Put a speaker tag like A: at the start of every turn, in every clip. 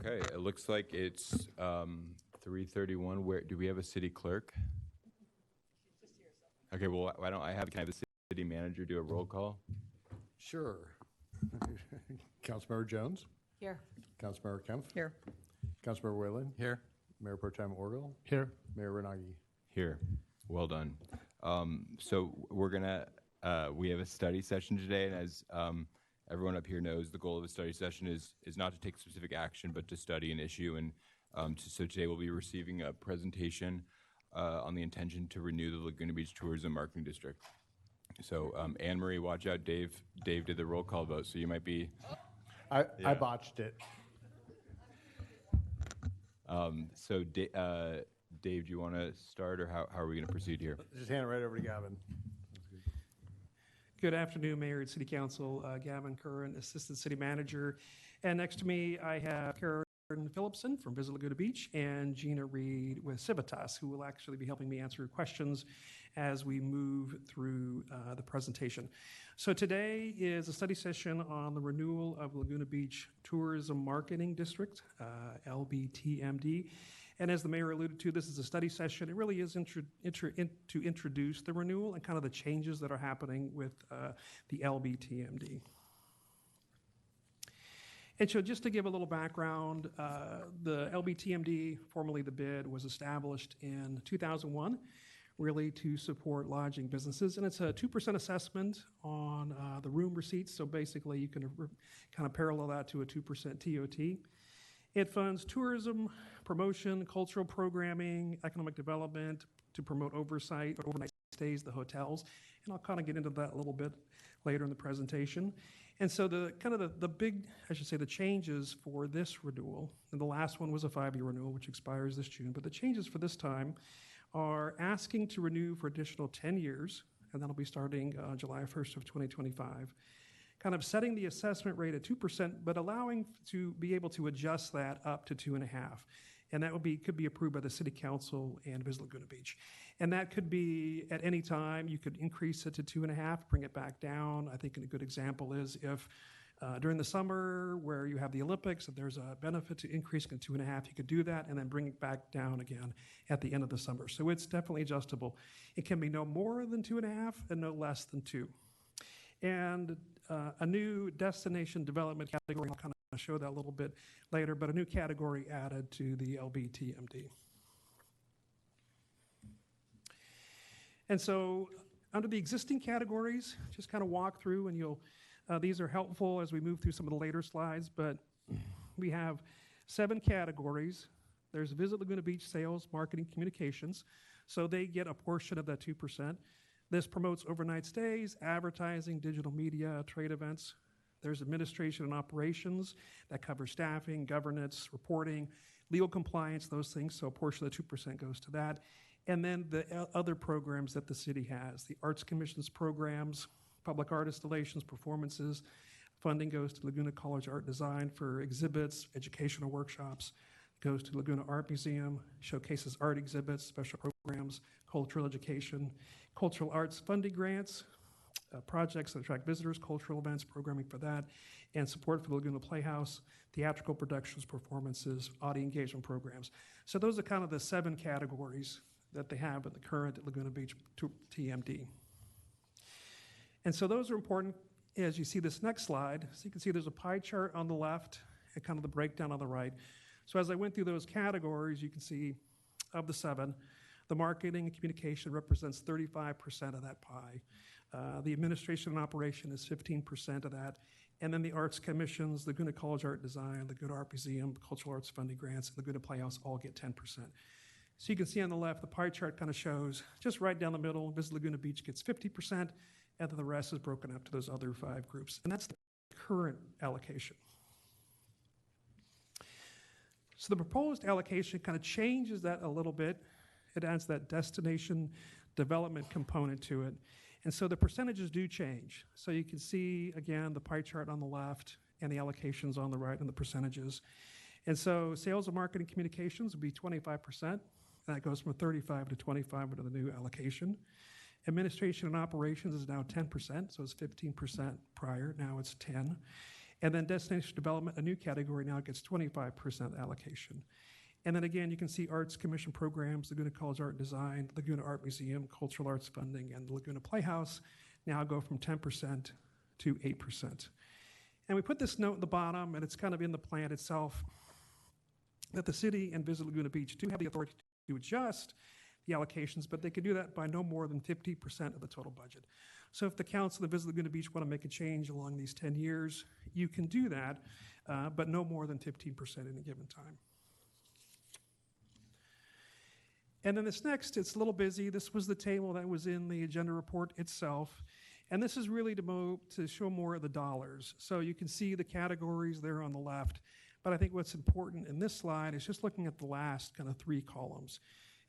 A: Okay, it looks like it's 3:31. Where do we have a city clerk? Okay, well, why don't can I have the city manager do a roll call?
B: Sure. Councilmember Jones,
C: Here.
B: Councilmember Kempf,
C: Here.
B: Councilmember Whalen,
A: Here.
B: Mayor Pro Tem Orville,
D: Here.
B: Mayor Renagi.
A: Here. Well done. So we have a study session today, and as everyone up here knows, the goal of the study session is not to take specific action, but to study an issue. And so today we'll be receiving a presentation on the intention to renew the Laguna Beach Tourism Marketing District. So Anne Marie, watch out, Dave. Dave did the roll call vote, so you might be.
B: I botched it.
A: So Dave, do you want to start, or how are we going to proceed here?
B: Just hand it right over to Gavin.
D: Good afternoon, Mayor and City Council. Gavin Curran, Assistant City Manager. And next to me, I have Karen Phillipson from Visit Laguna Beach and Gina Reed with Civitas, who will actually be helping me answer questions as we move through the presentation. So today is a study session on the renewal of Laguna Beach Tourism Marketing District, LBTMD. And as the mayor alluded to, this is a study session. It really is to introduce the renewal and kind of the changes that are happening with the LBTMD. And so just to give a little background, the LBTMD, formerly the BID, was established in 2001, really to support lodging businesses. And it's a 2% assessment on the room receipts. So basically you can kind of parallel that to a 2% TOT. It funds tourism, promotion, cultural programming, economic development to promote oversight, overnight stays, the hotels. And I'll kind of get into that a little bit later in the presentation. And so the changes for this renewal, and the last one was a 5-year renewal, which expires this June, but the changes for this time are asking to renew for additional 10 years, and that'll be starting July 1st of 2025. Kind of setting the assessment rate at 2%, but allowing to be able to adjust that up to 2.5%. And that could be approved by the City Council and Visit Laguna Beach. And that could be at any time. You could increase it to 2.5%, bring it back down. I think a good example is if during the summer where you have the Olympics, if there's a benefit to increasing it to 2.5%, you could do that and then bring it back down again at the end of the summer. So it's definitely adjustable. It can be no more than 2.5% and no less than 2%. And a new destination development category, I'll kind of show that a little bit later, but a new category added to the LBTMD. And so under the existing categories, just kind of walk through and these are helpful as we move through some of the later slides, but we have 7 categories. There's Visit Laguna Beach sales, marketing, communications. So they get a portion of that 2%. This promotes overnight stays, advertising, digital media, trade events. There's administration and operations that covers staffing, governance, reporting, legal compliance, those things. So a portion of the 2% goes to that. And then the other programs that the city has, the Arts Commission's programs, public art installations, performances. Funding goes to Laguna College Art Design for exhibits, educational workshops. Goes to Laguna Art Museum, showcases art exhibits, special programs, cultural education, cultural arts funding grants, projects that attract visitors, cultural events, programming for that, and support for the Laguna Playhouse, theatrical productions, performances, audio engagement programs. So those are kind of the 7 categories that they have at the current Laguna Beach TMD. And so those are important as you see this next slide. So you can see there's a pie chart on the left and kind of the breakdown on the right. So as I went through those categories, you can see of the 7, the marketing and communication represents 35% of that pie. The administration and operation is 15% of that. And then the Arts Commissions, Laguna College Art Design, Laguna Art Museum, Cultural Arts Funding Grants, and Laguna Playhouse all get 10%. So you can see on the left, the pie chart kind of shows just right down the middle, Visit Laguna Beach gets 50%, and then the rest is broken up to those other 5 groups. And that's the current allocation. So the proposed allocation kind of changes that a little bit. It adds that destination development component to it. And so the percentages do change. So you can see, again, the pie chart on the left and the allocations on the right and the percentages. And so sales and marketing communications would be 25%. That goes from 35 to 25 under the new allocation. Administration and operations is now 10%, so it's 15% prior. Now it's 10. And then destination development, a new category now, gets 25% allocation. And then again, you can see Arts Commission programs, Laguna College Art and Design, Laguna Art Museum, Cultural Arts Funding, and Laguna Playhouse now go from 10% to 8%. And we put this note at the bottom, and it's kind of in the plan itself, that the city and Visit Laguna Beach do have the authority to adjust the allocations, but they can do that by no more than 50% of the total budget. So if the council of Visit Laguna Beach want to make a change along these 10 years, you can do that, but no more than 15% at any given time. And then this next, it's a little busy. This was the table that was in the agenda report itself. And this is really to show more of the dollars. So you can see the categories there on the left. But I think what's important in this slide is just looking at the last kind of 3 columns.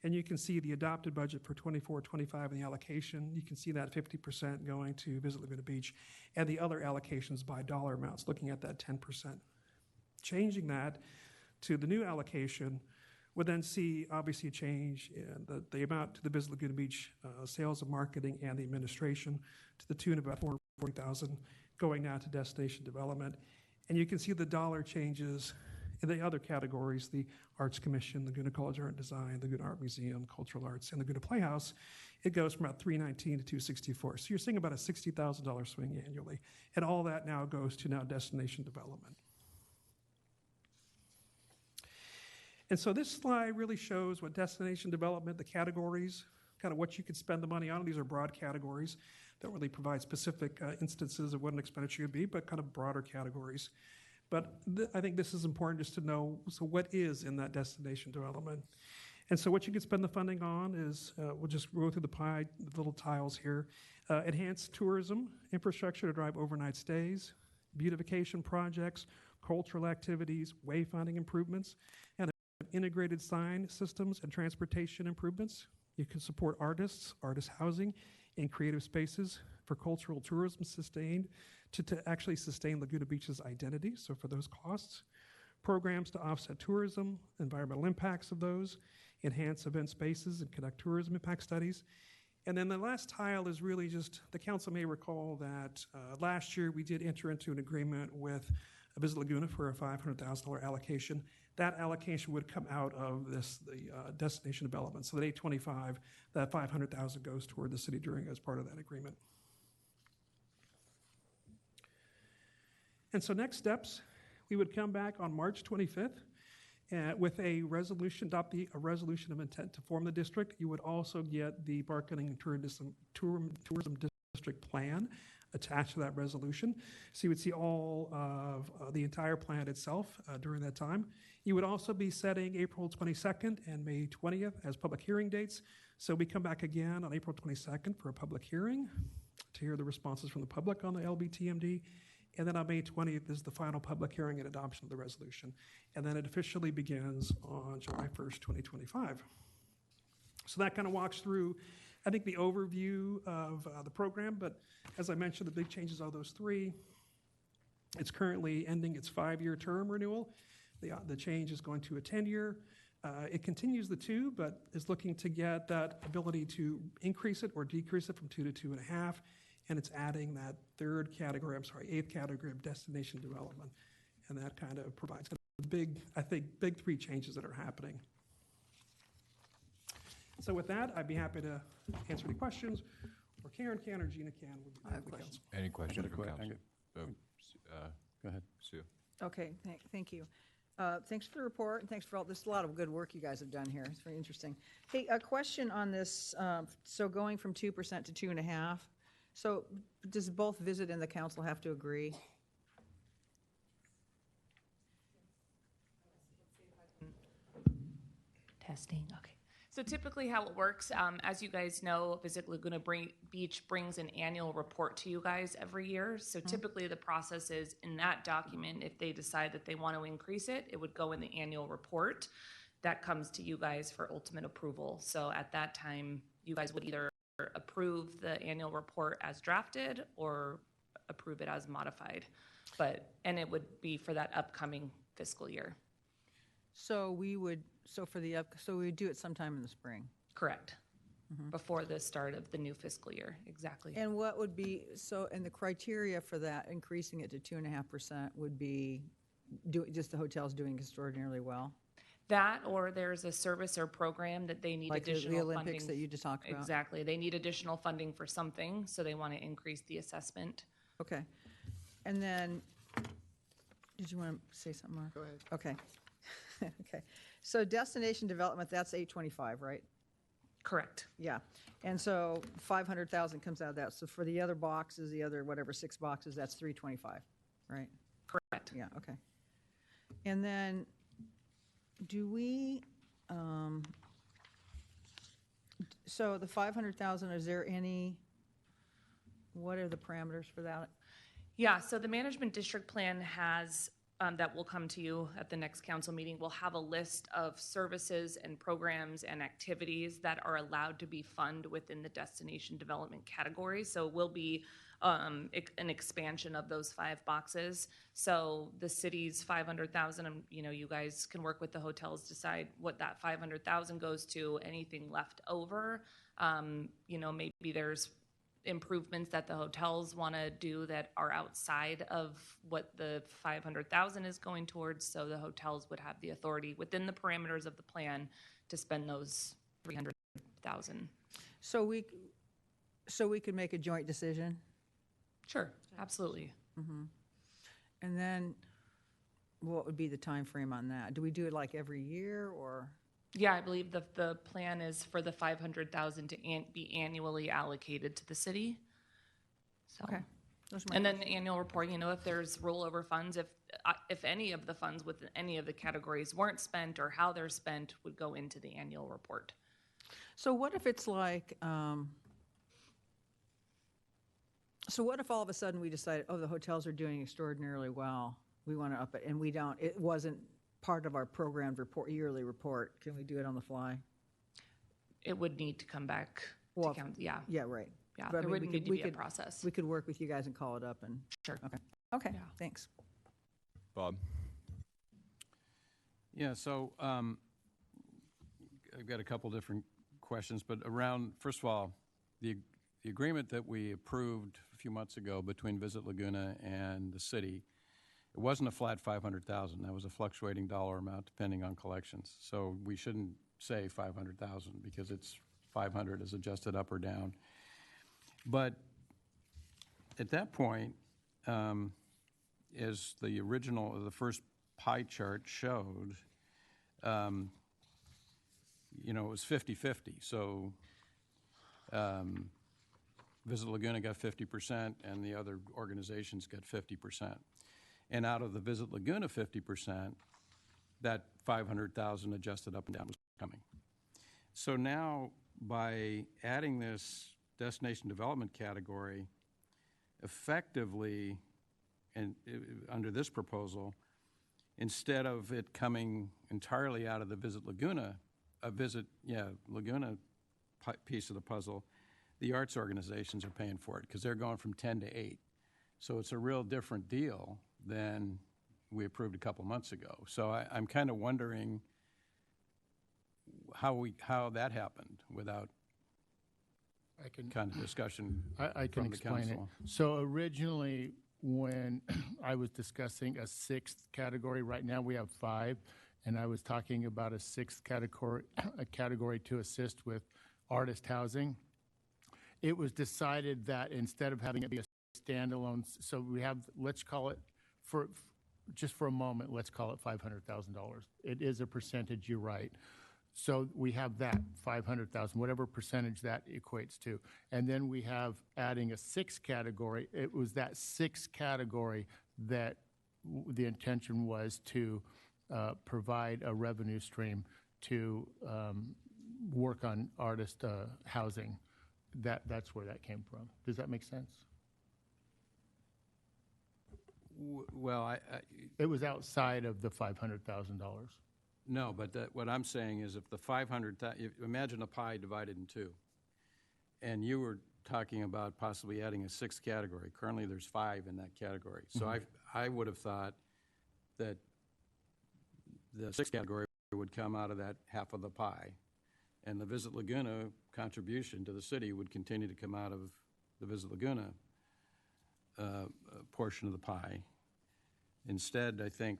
D: And you can see the adopted budget for 24-25 and the allocation. You can see that 50% going to Visit Laguna Beach, and the other allocations by dollar amounts, looking at that 10%. Changing that to the new allocation would then see obviously a change in the amount to the Visit Laguna Beach sales and marketing and the administration to the tune of about $440,000, going now to destination development. And you can see the dollar changes in the other categories, the Arts Commission, Laguna College Art and Design, Laguna Art Museum, Cultural Arts, and Laguna Playhouse. It goes from about $319 to $264. So you're seeing about a $60,000 swing annually. And all that now goes to now destination development. And so this slide really shows what destination development, the categories, kind of what you could spend the money on. These are broad categories. Don't really provide specific instances of what an expenditure would be, but kind of broader categories. But I think this is important just to know, so what is in that destination development? And so what you could spend the funding on is, we'll just go through the little tiles here. Enhanced tourism, infrastructure to drive overnight stays, beautification projects, cultural activities, wayfinding improvements, and integrated sign systems and transportation improvements. You can support artists, artist housing, and creative spaces for cultural tourism sustained to actually sustain Laguna Beach's identity, so for those costs. Programs to offset tourism, environmental impacts of those, enhance event spaces and conduct tourism impact studies. And then the last tile is really just, the council may recall that last year we did enter into an agreement with Visit Laguna for a $500,000 allocation. That allocation would come out of the destination development. So that 825, that 500,000 goes toward the city during as part of that agreement. And so next steps, we would come back on March 25th with a resolution, adopt a resolution of intent to form the district. You would also get the Marketing and Tourism District Plan attached to that resolution. So you would see all of the entire plan itself during that time. You would also be setting April 22nd and May 20th as public hearing dates. So we come back again on April 22nd for a public hearing to hear the responses from the public on the LBTMD. And then on May 20th is the final public hearing and adoption of the resolution. And then it officially begins on July 1st, 2025. So that kind of walks through, I think, the overview of the program. But as I mentioned, the big changes are those 3. It's currently ending its 5-year term renewal. The change is going to a 10-year. It continues the 2, but is looking to get that ability to increase it or decrease it from 2 to 2.5. And it's adding that 8th category of destination development. And that kind of provides big 3 changes that are happening. So with that, I'd be happy to answer any questions, or Karen can, or Gina can.
C: I have a question.
A: Any questions from council?
B: Go ahead.
A: Sue.
C: Okay, thank you. Thanks for the report, and thanks for all this. A lot of good work you guys have done here. It's very interesting. Hey, a question on this. So going from 2% to 2.5%. So does both Visit and the council have to agree?
E: Testing, okay. So typically how it works, as you guys know, Visit Laguna Beach brings an annual report to you guys every year. So typically the process is in that document, if they decide that they want to increase it, it would go in the annual report. That comes to you guys for ultimate approval. So at that time, you guys would either approve the annual report as drafted or approve it as modified. And it would be for that upcoming fiscal year.
C: So we would do it sometime in the spring.
E: Correct. before the start of the new fiscal year. Exactly.
C: And what would be, so, and the criteria for that, increasing it to 2.5% would be just the hotels doing extraordinarily well?
E: That, or there's a service or program that they need
C: Like the
E: additional
C: Olympics that
E: funding.
C: you just talked about?
E: Exactly. They need additional funding for something, so they want to increase the assessment.
C: Okay. And then, did you want to say something, Mark?
F: Go ahead.
C: Okay. Okay. So destination development, that's 825, right?
E: Correct.
C: Yeah. And so 500,000 comes out of that. So for the other boxes, the other, whatever, 6 boxes, that's 325, right?
E: Correct.
C: Yeah, okay. And then, do we, so the 500,000, is there any, what are the parameters for that?
E: Yeah, so the management district plan has, that will come to you at the next council meeting, will have a list of services and programs and activities that are allowed to be funded within the destination development category. So it will be an expansion of those 5 boxes. So the city's 500,000, you guys can work with the hotels, decide what that 500,000 goes to. Anything left over, maybe there's improvements that the hotels want to do that are outside of what the 500,000 is going towards. So the hotels would have the authority within the parameters of the plan to spend those 300,000.
C: So we could make a joint decision?
E: Sure, absolutely.
C: And then, what would be the time frame on that? Do we do it like every year, or?
E: Yeah, I believe the plan is for the 500,000 to be annually allocated to the city. So.
C: Okay. Those are my
E: And then the annual report, if there's rollover funds, if any of the funds within any of the categories weren't spent or how they're spent would go into the annual report.
C: So what if it's like, so what if all of a sudden we decide, oh, the hotels are doing extraordinarily well, we want to up it, and we don't, it wasn't part of our programmed report, yearly report, can we do it on the fly?
E: It would need to come back
C: Well,
E: to count, yeah.
C: Yeah, right.
E: Yeah,
C: But I
E: there
C: mean,
E: would
C: we
E: need
C: could-
E: to
C: we
E: be a
C: could-
E: process.
C: We could work with you guys and call it up and,
E: Sure.
C: okay,
E: Yeah.
C: thanks.
A: Bob?
B: Yeah, so I've got a couple different questions, but first of all, the agreement that we approved a few months ago between Visit Laguna and the city, it wasn't a flat 500,000. That was a fluctuating dollar amount depending on collections. So we shouldn't say 500,000 because it's 500 is adjusted up or down. But at that point, as the first pie chart showed, it was 50-50. So Visit Laguna got 50% and the other organizations got 50%. And out of the Visit Laguna 50%, that 500,000 adjusted up and down was coming. So now by adding this destination development category, effectively, and under this proposal, instead of it coming entirely out of the Visit Laguna, Laguna piece of the puzzle, the arts organizations are paying for it because they're going from 10 to 8. So it's a real different deal than we approved a couple months ago. So I'm kind of wondering how that happened without
F: I can,
B: kind of discussion
F: I can
B: from the
F: explain it.
B: council.
F: So originally, when I was discussing a 6th category, right now we have 5, and I was talking about a 6th category, a category to assist with artist housing. It was decided that instead of having it be a standalone, so we have, let's call it, just for a moment, let's call it $500,000. It is a percentage, you're right. So we have that 500,000, whatever percentage that equates to. And then we have adding a 6th category. It was that 6th category that the intention was to provide a revenue stream to work on artist housing. That's where that came from. Does that make sense?
B: Well,
F: It was outside of the $500,000.
B: no, but what I'm saying is if the 500,000, imagine a pie divided in 2, and you were talking about possibly adding a 6th category. Currently, there's 5 in that category. So I would have thought that the 6th category would come out of that half of the pie. And the Visit Laguna contribution to the city would continue to come out of the Visit Laguna portion of the pie. Instead, I think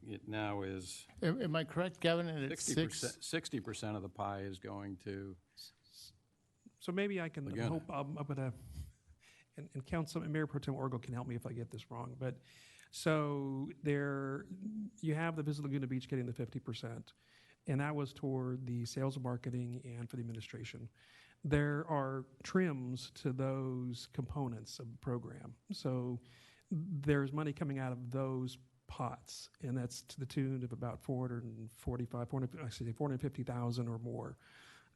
B: it now is
F: Am I correct, Gavin? And it's
B: 60% of the pie is going to,
D: So maybe I can, I
B: Laguna.
D: hope I'm gonna, and Council, Mayor Pro Tem Orgel can help me if I get this wrong, but, so there, you have the Visit Laguna Beach getting the 50%, and that was toward the sales and marketing and for the administration. There are trims to those components of the program. So there's money coming out of those pots, and that's to the tune of about 450,000 or more.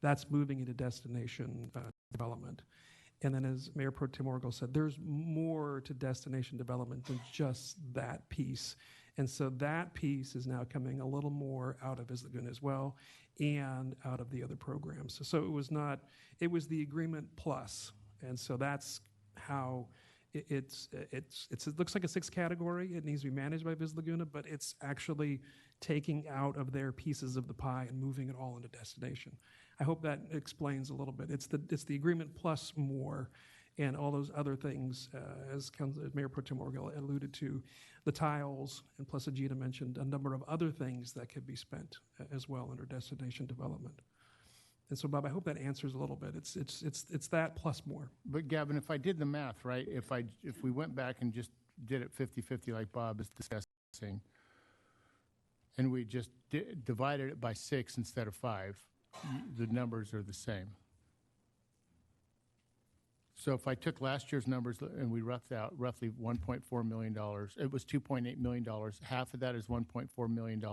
D: That's moving into destination development. And then, as Mayor Pro Tem Orgel said, there's more to destination development than just that piece. And so that piece is now coming a little more out of Visit Laguna as well, and out of the other programs. So it was not, it was the agreement plus. And so that's how it looks like a 6th category. It needs to be managed by Visit Laguna, but it's actually taking out of their pieces of the pie and moving it all into destination. I hope that explains a little bit. It's the agreement plus more, and all those other things, as Mayor Pro Tem Orgel alluded to, the tiles, and plus Ajita mentioned a number of other things that could be spent as well under destination development. And so, Bob, I hope that answers a little bit. It's that plus more.
F: But Gavin, if I did the math, right, if we went back and just did it 50-50 like Bob is discussing, and we just divided it by 6 instead of 5, the numbers are the same. So if I took last year's numbers and we roughed out roughly $1.4 million, it was $2.8 million. Half of that is $1.4 million.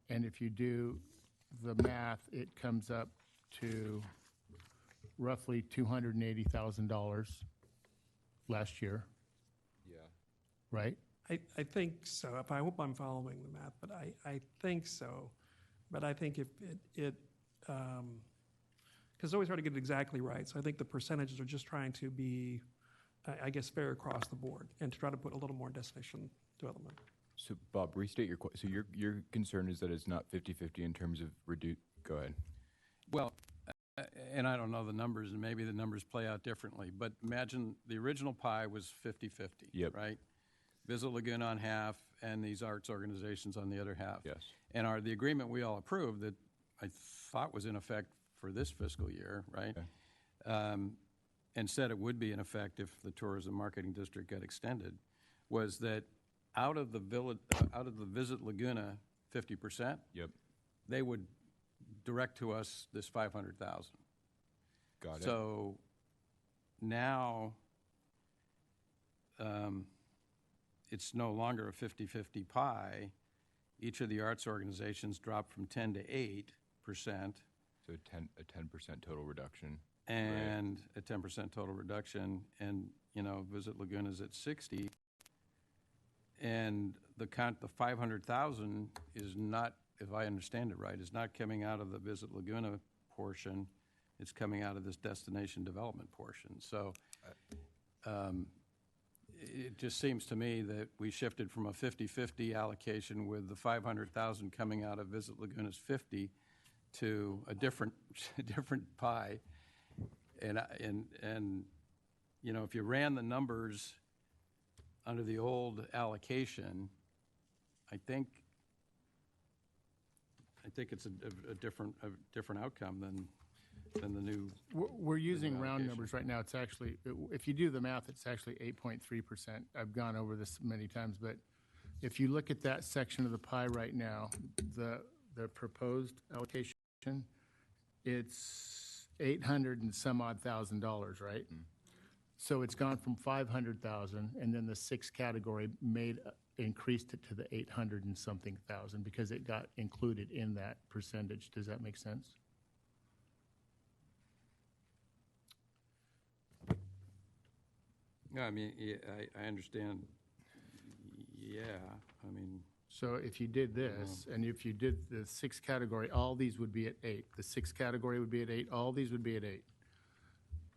F: And if you do the math, it comes up to roughly $280,000 last year,
A: Yeah.
D: I
F: right?
D: think so. I hope I'm following the math, but I think so. But I think if it because it's always hard to get it exactly right. So I think the percentages are just trying to be, I guess, fair across the board and to try to put a little more destination development.
A: So Bob, restate your question. So your concern is that it's not 50-50 in terms of reduce. Go ahead.
B: well, and I don't know the numbers, and maybe the numbers play out differently, but imagine the original pie was 50-50,
A: Yep.
B: right? Visit Laguna on half, and these arts organizations on the other half.
A: Yes.
B: And the agreement we all approved that I thought was in effect for this fiscal year, right?
A: Okay.
B: And said it would be in effect if the tourism marketing district got extended, was that out of the Visit Laguna 50%,
A: Yep.
B: they would direct to us this 500,000.
A: Got it.
B: So now it's no longer a 50-50 pie. Each of the arts organizations dropped from 10 to 8%,
A: So a 10% total reduction.
B: and a 10% total reduction, and, Visit Laguna's at 60. And the 500,000 is not, if I understand it right, is not coming out of the Visit Laguna portion. It's coming out of this destination development portion. So it just seems to me that we shifted from a 50-50 allocation with the 500,000 coming out of Visit Laguna's 50 to a different pie. And if you ran the numbers under the old allocation, I think it's a different outcome than the new.
F: We're using round
B: allocation.
F: numbers right now. It's actually, if you do the math, it's actually 8.3%. I've gone over this many times, but if you look at that section of the pie right now, the proposed allocation, it's 800 and some odd $1,000, right? So it's gone from 500,000, and then the 6th category increased it to the 800 and something thousand because it got included in that percentage. Does that make sense?
B: Yeah, I mean, yeah, I understand. Yeah, I mean.
F: So if you did this, and if you did the 6th category, all these would be at 8. The 6th category would be at 8. All these would be at 8.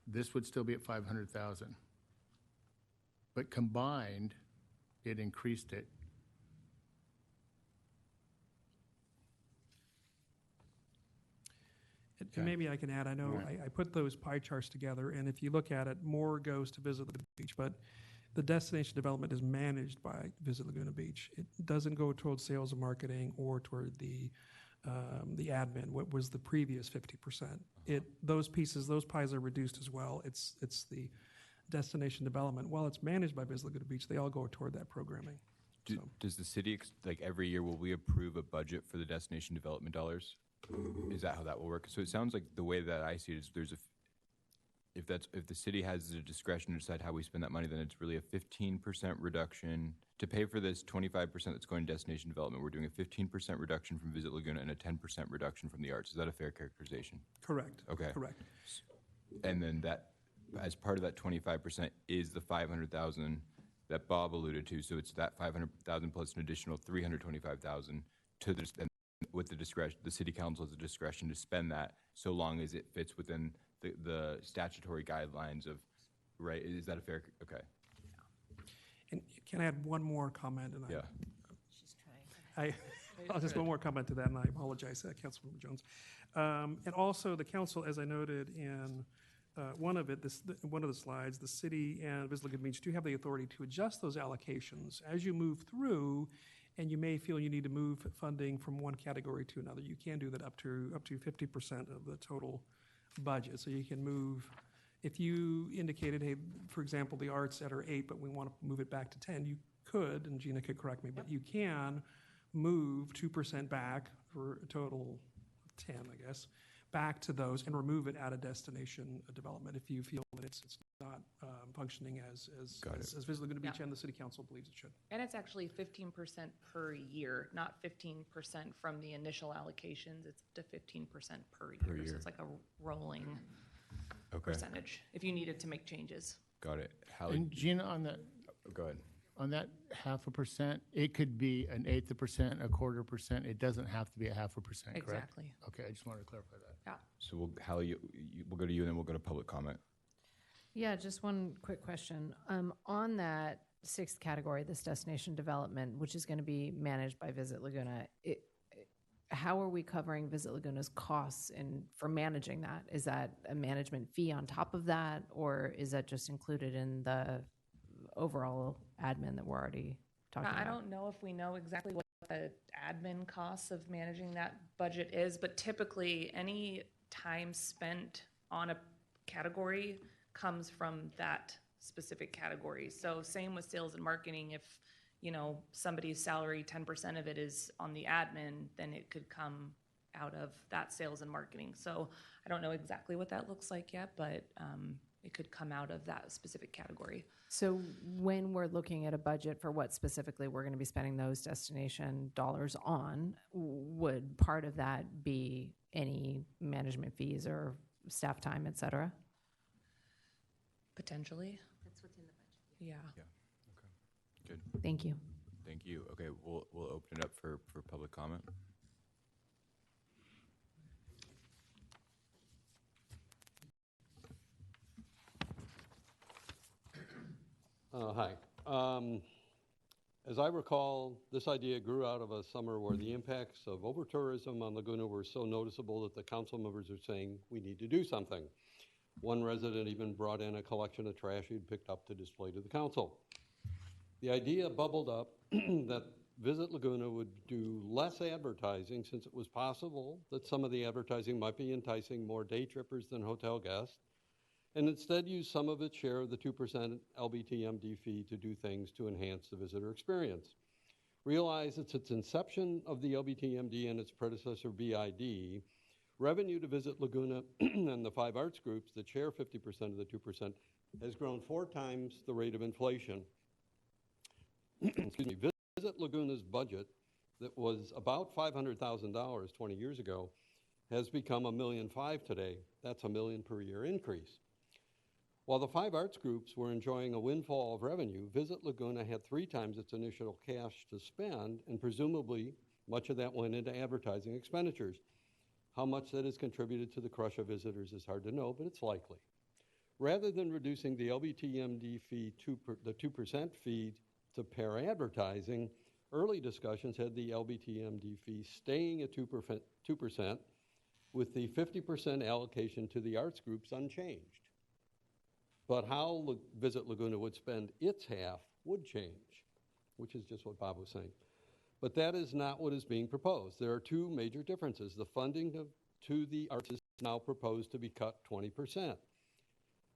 F: This would still be at 500,000. But combined, it increased it.
D: And maybe I can add, I know I put those pie charts together, and if you look at it, more goes to Visit Laguna Beach, but the destination development is managed by Visit Laguna Beach. It doesn't go towards sales and marketing or toward the admin, what was the previous 50%. Those pieces, those pies are reduced as well. It's the destination development. While it's managed by Visit Laguna Beach, they all go toward that programming.
A: Does the city, like every year, will we approve a budget for the destination development dollars? Is that how that will work? So it sounds like the way that I see it is if the city has the discretion to decide how we spend that money, then it's really a 15% reduction. To pay for this 25% that's going to destination development, we're doing a 15% reduction from Visit Laguna and a 10% reduction from the arts. Is that a fair characterization?
D: Correct.
A: Okay.
D: Correct.
A: And then that, as part of that 25% is the 500,000 that Bob alluded to. So it's that 500,000 plus an additional 325,000 to this, and with the discretion, the city council has the discretion to spend that so long as it fits within the statutory guidelines of, right? Is that a fair, okay.
D: And can I add one more comment? And
A: Yeah.
D: I'll just one more comment to that, and I apologize, Councilmember Jones. And also, the council, as I noted in one of the slides, the city and Visit Laguna Beach do have the authority to adjust those allocations as you move through, and you may feel you need to move funding from one category to another. You can do that up to 50% of the total budget. So you can move, if you indicated, hey, for example, the arts that are 8, but we want to move it back to 10, you could, and Gina could correct me, but you can move 2% back for a total of 10, I guess, back to those and remove it out of destination development if you feel that it's not functioning as Visit Laguna Beach and the city council believes it should.
E: And it's actually 15% per year, not 15% from the initial allocations. It's up to 15% per year. So it's like a rolling percentage if you needed to make changes.
A: Got it. Hallie,
F: And Gina, on that,
A: go ahead.
F: on that 0.5%, it could be an 1/8%, a 1/4%. It doesn't have to be a 0.5%, correct?
E: Exactly.
F: Okay, I just wanted to clarify that.
E: Yeah.
A: So Hallie, we'll go to you and then we'll go to public comment.
G: Yeah, just one quick question. On that 6th category, this destination development, which is going to be managed by Visit Laguna, how are we covering Visit Laguna's costs for managing that? Is that a management fee on top of that, or is that just included in the overall admin that we're already talking about?
E: I don't know if we know exactly what the admin costs of managing that budget is, but typically any time spent on a category comes from that specific category. So same with sales and marketing. If, somebody's salary, 10% of it is on the admin, then it could come out of that sales and marketing. So I don't know exactly what that looks like yet, but it could come out of that specific category.
G: So when we're looking at a budget for what specifically we're going to be spending those destination dollars on, would part of that be any management fees or staff time, et cetera?
E: Potentially.
H: That's what's in the budget.
E: Yeah.
A: Yeah. Okay. Good.
G: Thank you.
A: Thank you. Okay, we'll open it up for public comment.
I: Hi. As I recall, this idea grew out of a summer where the impacts of over-tourism on Laguna were so noticeable that the council members are saying we need to do something. One resident even brought in a collection of trash he'd picked up to display to the council. The idea bubbled up that Visit Laguna would do less advertising since it was possible that some of the advertising might be enticing more day trippers than hotel guests, and instead use some of its share of the 2% LBTMD fee to do things to enhance the visitor experience. Realize it's its inception of the LBTMD and its predecessor BID, revenue to Visit Laguna and the 5 arts groups that share 50% of the 2% has grown 4 times the rate of inflation. Excuse me, Visit Laguna's budget that was about $500,000 20 years ago has become $1.5 million today. That's $1 million per year increase. While the 5 arts groups were enjoying a windfall of revenue, Visit Laguna had 3 times its initial cash to spend, and presumably much of that went into advertising expenditures. How much that has contributed to the crush of visitors is hard to know, but it's likely. Rather than reducing the LBTMD fee, the 2% fee to pair advertising, early discussions had the LBTMD fee staying at 2%, with the 50% allocation to the arts groups unchanged. But how Visit Laguna would spend its half would change, which is just what Bob was saying. But that is not what is being proposed. There are two major differences. The funding to the arts is now proposed to be cut 20%,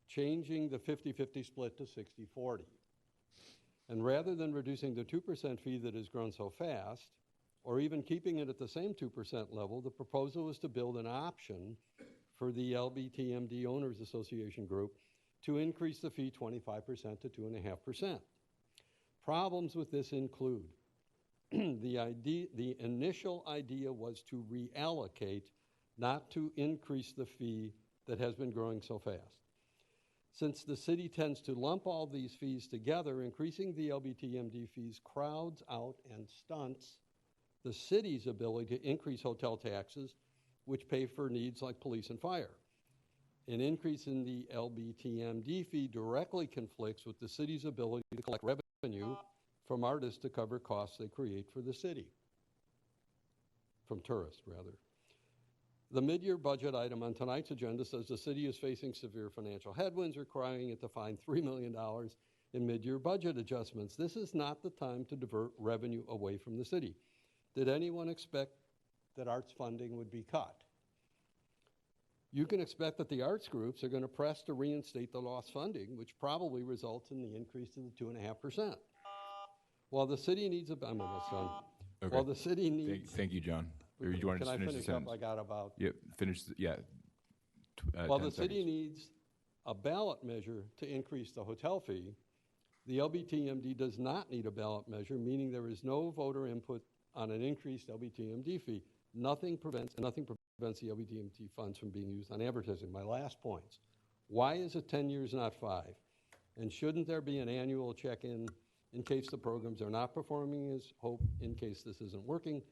I: changing the 50-50 split to 60-40. And rather than reducing the 2% fee that has grown so fast, or even keeping it at the same 2% level, the proposal is to build an option for the LBTMD Owners Association group to increase the fee 25% to 2.5%. Problems with this include the initial idea was to reallocate, not to increase the fee that has been growing so fast. Since the city tends to lump all these fees together, increasing the LBTMD fees crowds out and stunts the city's ability to increase hotel taxes, which pay for needs like police and fire. An increase in the LBTMD fee directly conflicts with the city's ability to collect revenue from artists to cover costs they create for the city, from tourists, rather. The mid-year budget item on tonight's agenda says the city is facing severe financial headwinds, requiring it to find $3 million in mid-year budget adjustments. This is not the time to divert revenue away from the city. Did anyone expect that arts funding would be cut? You can expect that the arts groups are going to press to reinstate the lost funding, which probably results in the increase to the 2.5%. While the city needs I'm almost done.
A: Okay.
I: While the city needs...
A: Thank you, John. Or you want to
I: Can I
A: finish the
I: finish
A: sentence?
I: up? I got about...
A: Yep, finish,
I: While
A: 10
I: the city
A: seconds.
I: needs a ballot measure to increase the hotel fee, the LBTMD does not need a ballot measure, meaning there is no voter input on an increased LBTMD fee. Nothing prevents the LBTMD funds from being used on advertising. My last points. Why is it 10 years, not 5? And shouldn't there be an annual check-in in case the programs are not performing as hoped, in case this isn't working?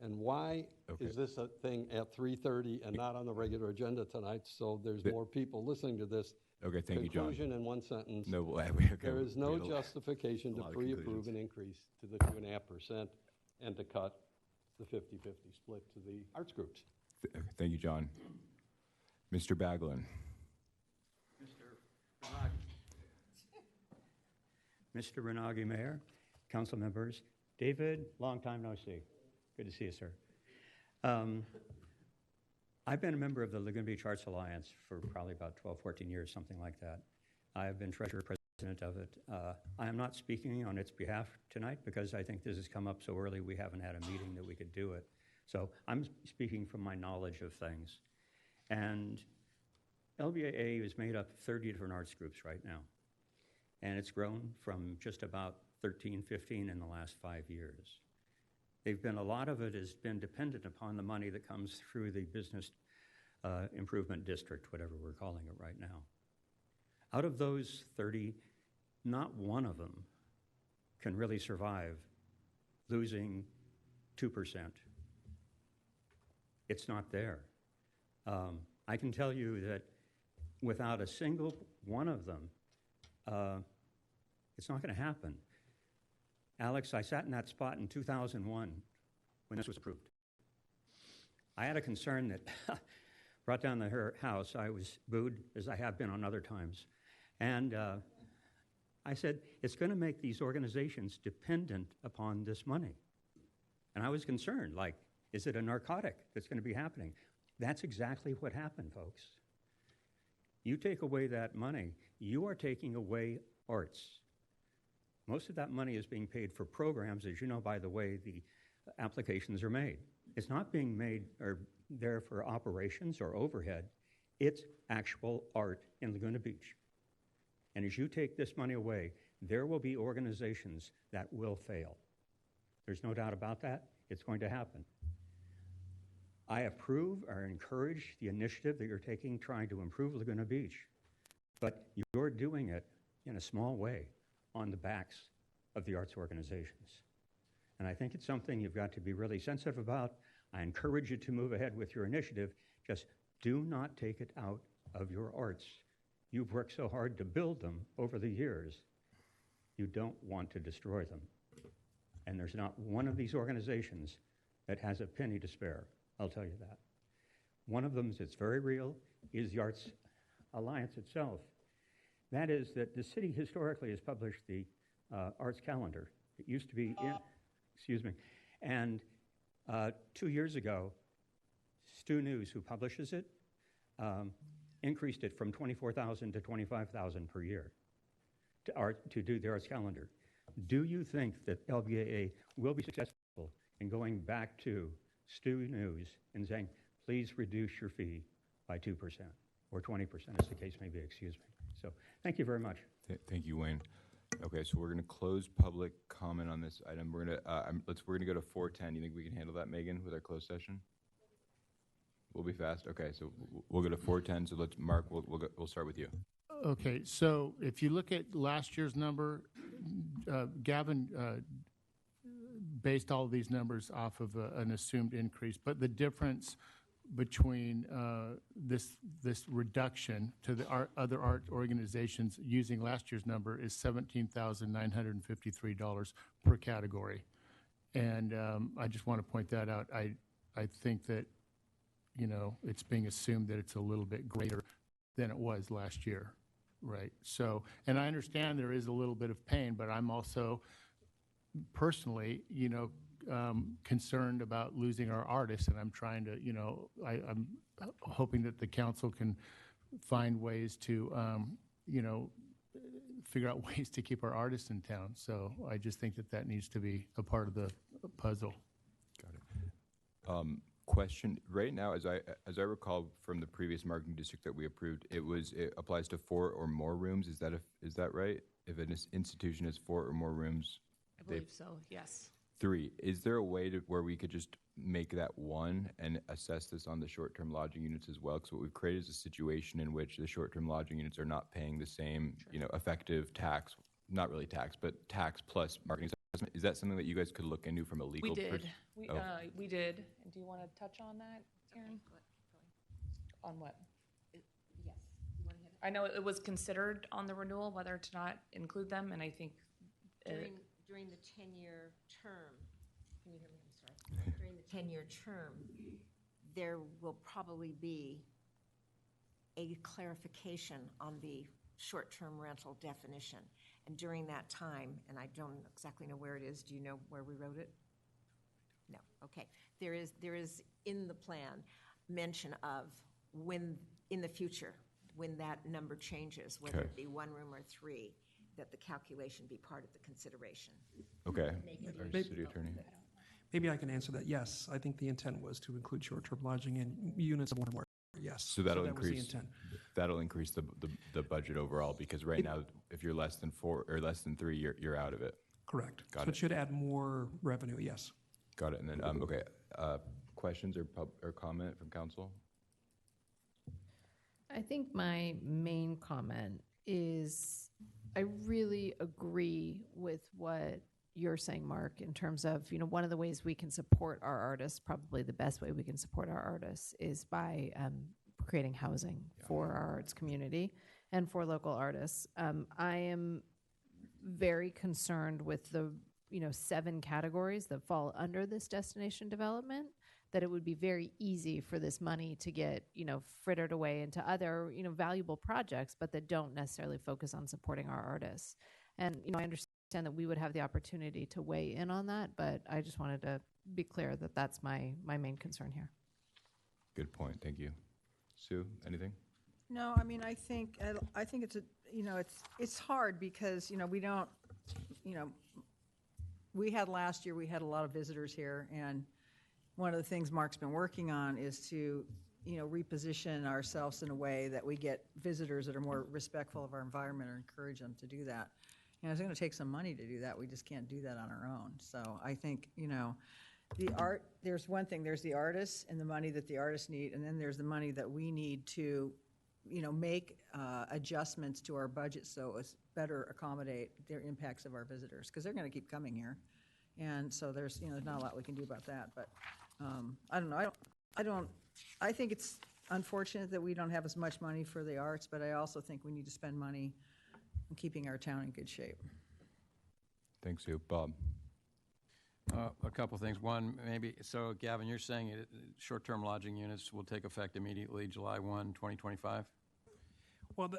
I: And why is this a thing at 3:30 and not on the regular agenda tonight, so there's more people listening to this?
A: Okay, thank you, John.
I: Conclusion in one sentence.
A: No, okay.
I: There is no
A: we had a-
I: justification to
A: lot of
I: pre-approve
A: conclusions.
I: an increase to the 2.5% and to cut the 50-50 split to the arts groups.
A: Thank you, John. Mr. Baglin.
H: Mr. Renagi, Mayor, council members, David, long time no see. Good to see you, sir. I've been a member of the Laguna Beach Arts Alliance for probably about 12, 14 years, something like that. I have been treasurer president of it. I am not speaking on its behalf tonight because I think this has come up so early we haven't had a meeting that we could do it. So I'm speaking from my knowledge of things. And LBAA is made up of 30 different arts groups right now. And it's grown from just about 13, 15 in the last 5 years. A lot of it has been dependent upon the money that comes through the business improvement district, whatever we're calling it right now. Out of those 30, not one of them can really survive losing 2%. It's not there. I can tell you that without a single one of them, it's not going to happen. Alex, I sat in that spot in 2001 when this was approved. I had a concern that brought down the house. I was booed, as I have been on other times. And I said, it's going to make these organizations dependent upon this money. And I was concerned, like, is it a narcotic that's going to be happening? That's exactly what happened, folks. You take away that money, you are taking away arts. Most of that money is being paid for programs, as you know, by the way the applications are made. It's not being made or there for operations or overhead. It's actual art in Laguna Beach. And as you take this money away, there will be organizations that will fail. There's no doubt about that. It's going to happen. I approve or encourage the initiative that you're taking trying to improve Laguna Beach, but you're doing it in a small way on the backs of the arts organizations. And I think it's something you've got to be really sensitive about. I encourage you to move ahead with your initiative. Just do not take it out of your arts. You've worked so hard to build them over the years. You don't want to destroy them. And there's not one of these organizations that has a penny to spare. I'll tell you that. One of them that's very real is the Arts Alliance itself. That is that the city historically has published the arts calendar. It used to be, excuse me, and 2 years ago, Stu News, who publishes it, increased it from $24,000 to $25,000 per year to do the arts calendar. Do you think that LBAA will be successful in going back to Stu News and saying, please reduce your fee by 2% or 20%, as the case may be, excuse me. So thank you very much.
A: Thank you, Wayne. Okay, so we're going to close public comment on this item. We're going to go to 4:10. You think we can handle that, Megan, with our closed session? We'll be fast. Okay, so we'll go to 4:10. So Mark, we'll start with you.
F: Okay, so if you look at last year's number, Gavin based all of these numbers off of an assumed increase, but the difference between this reduction to the other art organizations using last year's number is $17,953 per category. And I just want to point that out. I think that, you know, it's being assumed that it's a little bit greater than it was last year, right? So, and I understand there is a little bit of pain, but I'm also personally, you know, concerned about losing our artists, and I'm trying to, you know, I'm hoping that the council can find ways to, you know, figure out ways to keep our artists in town. So I just think that that needs to be a part of the puzzle.
A: Got it. Question, right now, as I recall from the previous marketing district that we approved, it applies to 4 or more rooms. Is that right? If an institution has 4 or more rooms,
E: I believe so, yes.
A: 3. Is there a way where we could just make that 1 and assess this on the short-term lodging units as well? Because what we've created is a situation in which the short-term lodging units are not paying the same, you know, effective tax, not really tax, but tax plus marketing assessment. Is that something that you guys could look into from a legal
E: We did.
A: perspective?
E: We did. Do you want to touch on that, Karen? On what?
J: Yes. You want to hit it?
E: I know it was considered on the renewal whether to not include them, and I think
J: During the 10-year term, can you hear me? I'm sorry. During the 10-year term, there will probably be a clarification on the short-term rental definition. And during that time, and I don't exactly know where it is, do you know where we wrote it? No, okay. There is in the plan mention of when, in the future, when that number changes, whether it be 1 room or 3, that the calculation be part of the consideration.
A: Okay.
J: Make
A: Our
J: it
A: city attorney.
D: Maybe I can answer that. Yes, I think the intent was to include short-term lodging in units of 1 or more. Yes.
A: So that'll
D: that was the
A: increase.
D: intent.
A: That'll increase the budget overall, because right now, if you're less than 4 or less than 3, you're out of it.
D: Correct.
A: Got
D: So
A: it.
D: it should add more revenue, yes.
A: Got it. And then okay, questions or comment from council?
G: I think my main comment is I really agree with what you're saying, Mark, in terms of, you know, one of the ways we can support our artists, probably the best way we can support our artists is by creating housing for our arts community and for local artists. I am very concerned with the, you know, 7 categories that fall under this destination development, that it would be very easy for this money to get, you know, frittered away into other, you know, valuable projects, but that don't necessarily focus on supporting our artists. And, you know, I understand that we would have the opportunity to weigh in on that, but I just wanted to be clear that that's my main concern here.
A: Good point. Thank you. Sue, anything?
C: No, I mean, I think it's it's hard because, you know, we don't, you know, last year we had a lot of visitors here, and one of the things Mark's been working on is to, you know, reposition ourselves in a way that we get visitors that are more respectful of our environment or encourage them to do that. And it's going to take some money to do that. We just can't do that on our own. So I think, you know, there's one thing, there's the artists and the money that the artists need, and then there's the money that we need to, you know, make adjustments to our budget so it's better accommodate their impacts of our visitors, because they're going to keep coming here. And so there's, you know, there's not a lot we can do about that. But I don't know. I think it's unfortunate that we don't have as much money for the arts, but I also think we need to spend money on keeping our town in good shape.
A: Thanks, Sue. Bob?
B: A couple things. One, maybe, so Gavin, you're saying short-term lodging units will take effect immediately July 1, 2025?
D: Well,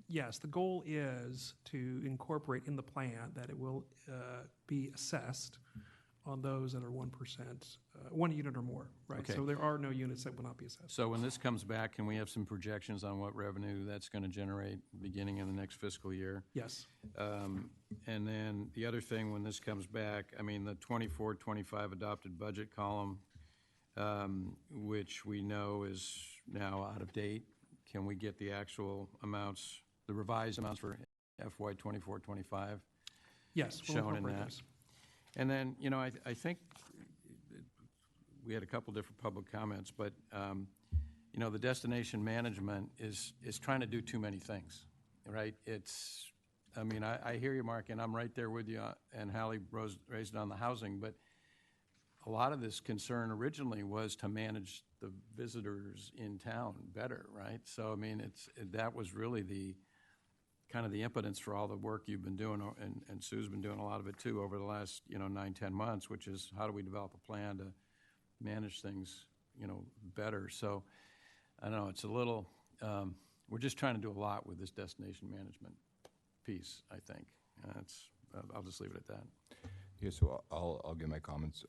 D: yes, the goal is to incorporate in the plan that it will be assessed on those that are 1%, 1 unit or more, right?
B: Okay.
D: So there are no units that will not be assessed.
B: So when this comes back, can we have some projections on what revenue that's going to generate beginning in the next fiscal year?
D: Yes.
B: And then the other thing, when this comes back, I mean, the 24-25 adopted budget column, which we know is now out of date, can we get the actual amounts, the revised amounts for FY 24-25?
D: Yes, we'll
B: Shown in
D: incorporate
B: that.
D: those.
B: And then, you know, I think we had a couple different public comments, but, you know, the destination management is trying to do too many things, right? It's, I mean, I hear you, Mark, and I'm right there with you, and Hallie raised it on the housing, but a lot of this concern originally was to manage the visitors in town better, right? So, I mean, that was really the kind of the impotence for all the work you've been doing, and Sue's been doing a lot of it too over the last, 9-10 months, which is how do we develop a plan to manage things, better. So I don't know, it's a little, we're just trying to do a lot with this destination management piece, I think. I'll just leave it at that.
A: Yeah, so I'll give my comments.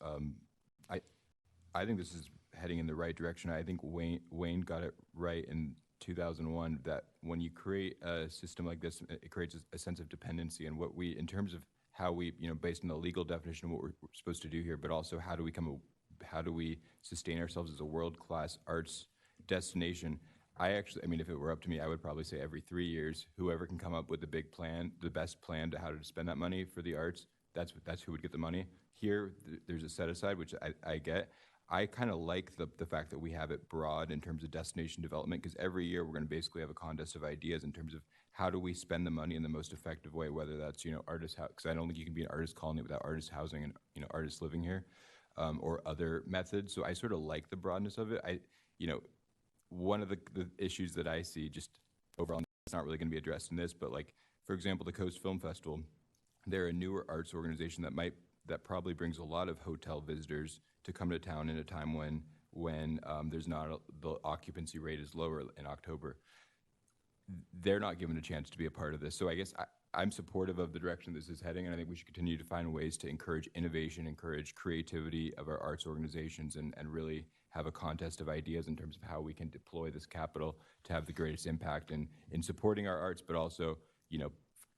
A: I think this is heading in the right direction. I think Wayne got it right in 2001 that when you create a system like this, it creates a sense of dependency, and what we, in terms of how we, based on the legal definition of what we're supposed to do here, but also how do we sustain ourselves as a world-class arts destination. I mean, if it were up to me, I would probably say every 3 years, whoever can come up with the big plan, the best plan to how to spend that money for the arts, that's who would get the money. Here, there's a set aside, which I get. I kind of like the fact that we have it broad in terms of destination development, because every year we're going to basically have a contest of ideas in terms of how do we spend the money in the most effective way, whether that's, artist house, because I don't think you can be an artist colony without artist housing and, artists living here, or other methods. So I sort of like the broadness of it. One of the issues that I see just overall, it's not really going to be addressed in this, but like, for example, the Coast Film Festival, they're a newer arts organization that probably brings a lot of hotel visitors to come to town in a time when there's not the occupancy rate is lower in October. They're not given a chance to be a part of this. So I guess I'm supportive of the direction this is heading, and I think we should continue to find ways to encourage innovation, encourage creativity of our arts organizations, and really have a contest of ideas in terms of how we can deploy this capital to have the greatest impact in supporting our arts, but also,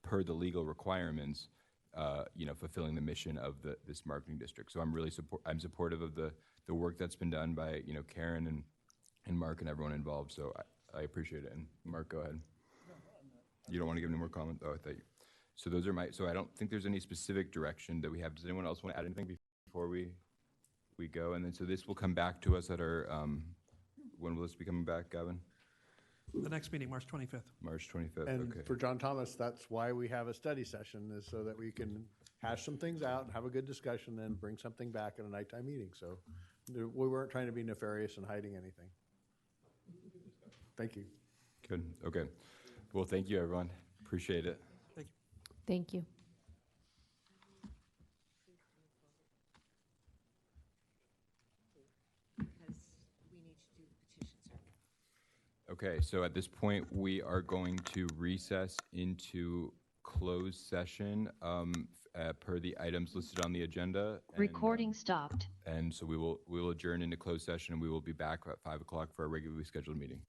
A: per the legal requirements, fulfilling the mission of this marketing district. So I'm supportive of the work that's been done by, Karen and Mark and everyone involved. So I appreciate it. And Mark, go ahead. You don't want to give any more comment? Oh, I thought you. So those are so I don't think there's any specific direction that we have. Does anyone else want to add anything before we go? And then, so this will come back to us at our, when will this be coming back, Gavin?
D: The next meeting, March 25th.
A: March 25th,
K: And
A: okay.
K: for John Thomas, that's why we have a study session, is so that we can hash some things out, have a good discussion, and bring something back at a nighttime meeting. So we weren't trying to be nefarious and hiding anything. Thank you.
A: Good, okay. Well, thank you, everyone. Appreciate it.
D: Thank you.
G: Thank you.
J: Because we need to do the petitions.
A: Okay, so at this point, we are going to recess into closed session per the items listed on the agenda.
L: Recording stopped.
A: And so we will adjourn into closed session, and we will be back at 5 o'clock for our regularly scheduled meeting.